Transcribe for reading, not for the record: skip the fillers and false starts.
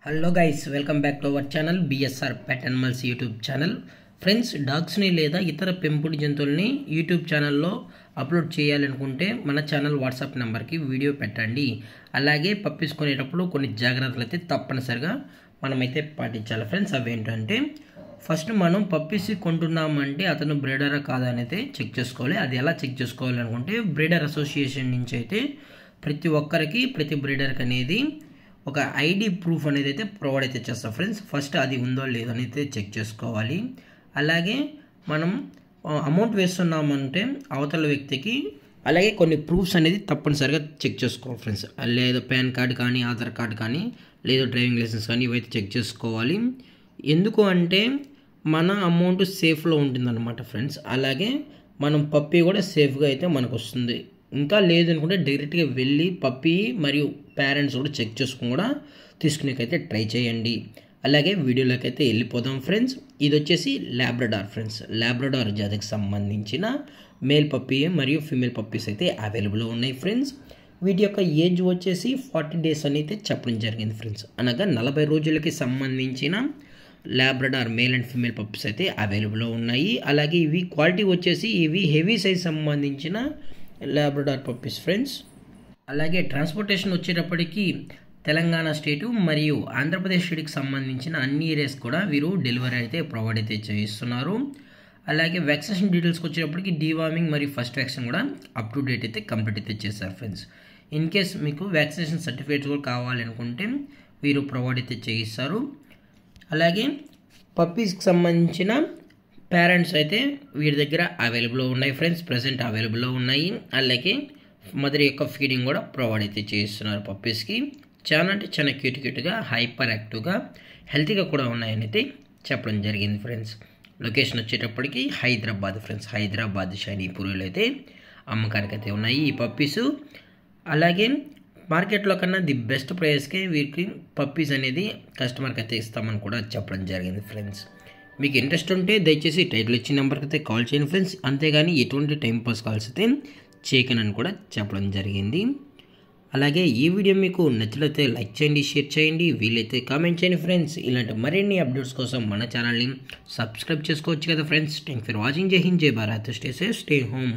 Hello guys, welcome back to our channel BSR pet animals YouTube channel. Friends, డాగ్స్ని లేదా ఇతర పెంపుడు జంతువుల్ని యూట్యూబ్ ఛానల్లో అప్లోడ్ చేయాలనుకుంటే మన ఛానల్ వాట్సాప్ నెంబర్కి వీడియో పెట్టండి. అలాగే పప్పీస్ కొనేటప్పుడు కొన్ని జాగ్రత్తలు అయితే తప్పనిసరిగా మనమైతే పాటించాలి ఫ్రెండ్స్. అవి ఏంటంటే, ఫస్ట్ మనం పప్పీస్ కొంటున్నామంటే అతను బ్రీడరా కాదా అనేది చెక్ చేసుకోవాలి. అది ఎలా చెక్ చేసుకోవాలనుకుంటే, బ్రీడర్ అసోసియేషన్ నుంచి అయితే ప్రతి ఒక్కరికి ప్రతి బ్రీడర్కి అనేది ఒక ఐడి ప్రూఫ్ అనేది అయితే ప్రొవైడ్ అయితే చేస్తాం ఫ్రెండ్స్. ఫస్ట్ అది ఉందో లేదో అనేది చెక్ చేసుకోవాలి. అలాగే మనం అమౌంట్ వేస్తున్నామంటే అవతల వ్యక్తికి అలాగే కొన్ని ప్రూఫ్స్ అనేది తప్పనిసరిగా చెక్ చేసుకోవాలి ఫ్రెండ్స్. లేదా పాన్ కార్డ్ కానీ, ఆధార్ కార్డ్ కానీ, లేదా డ్రైవింగ్ లైసెన్స్ కానీ ఇవైతే చెక్ చేసుకోవాలి. ఎందుకు అంటే మన అమౌంట్ సేఫ్లో ఉంటుందన్నమాట ఫ్రెండ్స్. అలాగే మనం పప్పీ కూడా సేఫ్గా అయితే మనకు వస్తుంది. ఇంకా లేదనుకుంటే డైరెక్ట్గా వెళ్ళి పప్పీ మరియు పేరెంట్స్ కూడా చెక్ చేసుకుని కూడా తీసుకునేకైతే ట్రై చేయండి. అలాగే వీడియోలోకి అయితే వెళ్ళిపోదాం ఫ్రెండ్స్. ఇది వచ్చేసి లాబ్రడార్ ఫ్రెండ్స్. లాబ్రడార్ జాతికి సంబంధించిన మేల్ పప్పీ మరియు ఫీమేల్ పప్పీస్ అయితే అవైలబుల్ ఉన్నాయి ఫ్రెండ్స్. వీటి యొక్క ఏజ్ వచ్చేసి 40 డేస్ అని అయితే చెప్పడం జరిగింది ఫ్రెండ్స్. అనగా 40 రోజులకి సంబంధించిన Labrador male and female puppies అయితే అవైలబుల్లో ఉన్నాయి. అలాగే ఇవి క్వాలిటీ వచ్చేసి ఇవి హెవీ సైజ్ సంబంధించిన లాబ్రడార్ పప్పీస్ ఫ్రెండ్స్. అలాగే ట్రాన్స్పోర్టేషన్ వచ్చేటప్పటికి తెలంగాణ స్టేటు మరియు ఆంధ్రప్రదేశ్ స్టేట్కి సంబంధించిన అన్ని ఏరియాస్ కూడా వీరు డెలివరీ అయితే ప్రొవైడ్ అయితే చేయిస్తున్నారు. అలాగే వ్యాక్సినేషన్ డీటెయిల్స్కి వచ్చేటప్పటికి డీవార్మింగ్ మరియు ఫస్ట్ వ్యాక్సిన్ కూడా అప్ టు డేట్ అయితే కంప్లీట్ అయితే చేశారు ఫ్రెండ్స్. ఇన్ కేస్ మీకు వ్యాక్సినేషన్ సర్టిఫికేట్స్ కూడా కావాలనుకుంటే వీరు ప్రొవైడ్ అయితే చేయిస్తారు. అలాగే పప్పీస్కి సంబంధించిన పేరెంట్స్ అయితే వీరి దగ్గర అవైలబుల్లో ఉన్నాయి ఫ్రెండ్స్. ప్రజెంట్ అవైలబుల్లో ఉన్నాయి. అలాగే మదర్ యొక్క ఫీడింగ్ కూడా ప్రొవైడ్ అయితే చేస్తున్నారు పప్పీస్కి. చాలా అంటే చాలా క్యూట్గా, హైపర్ యాక్టివ్గా, హెల్తీగా కూడా ఉన్నాయని అయితే చెప్పడం జరిగింది ఫ్రెండ్స్. లొకేషన్ వచ్చేటప్పటికి హైదరాబాద్ ఫ్రెండ్స్. హైదరాబాద్ షైనీపూర్లో అయితే అమ్మకానికి అయితే ఉన్నాయి ఈ పప్పీసు. అలాగే మార్కెట్లో కన్నా ది బెస్ట్ ప్రైస్కే వీరికి పప్పీస్ అనేది కస్టమర్కి అయితే ఇస్తామని కూడా చెప్పడం జరిగింది ఫ్రెండ్స్. మీకు ఇంట్రెస్ట్ ఉంటే దయచేసి టైటిల్ ఇచ్చిన నెంబర్కి అయితే కాల్ చేయండి ఫ్రెండ్స్. అంతేగాని ఎటువంటి టైంపాస్ కాల్స్ అయితే చేయకనని కూడా చెప్పడం జరిగింది. అలాగే ఈ వీడియో మీకు నచ్చినట్లయితే లైక్ చేయండి, షేర్ చేయండి, వీలైతే కామెంట్ చేయండి ఫ్రెండ్స్. ఇలాంటి మరిన్ని అప్డేట్స్ కోసం మన ఛానల్ని సబ్స్క్రైబ్ చేసుకోవచ్చు కదా ఫ్రెండ్స్. Thank for watching. జై హింద్, జై Bharat. Stay safe, stay home.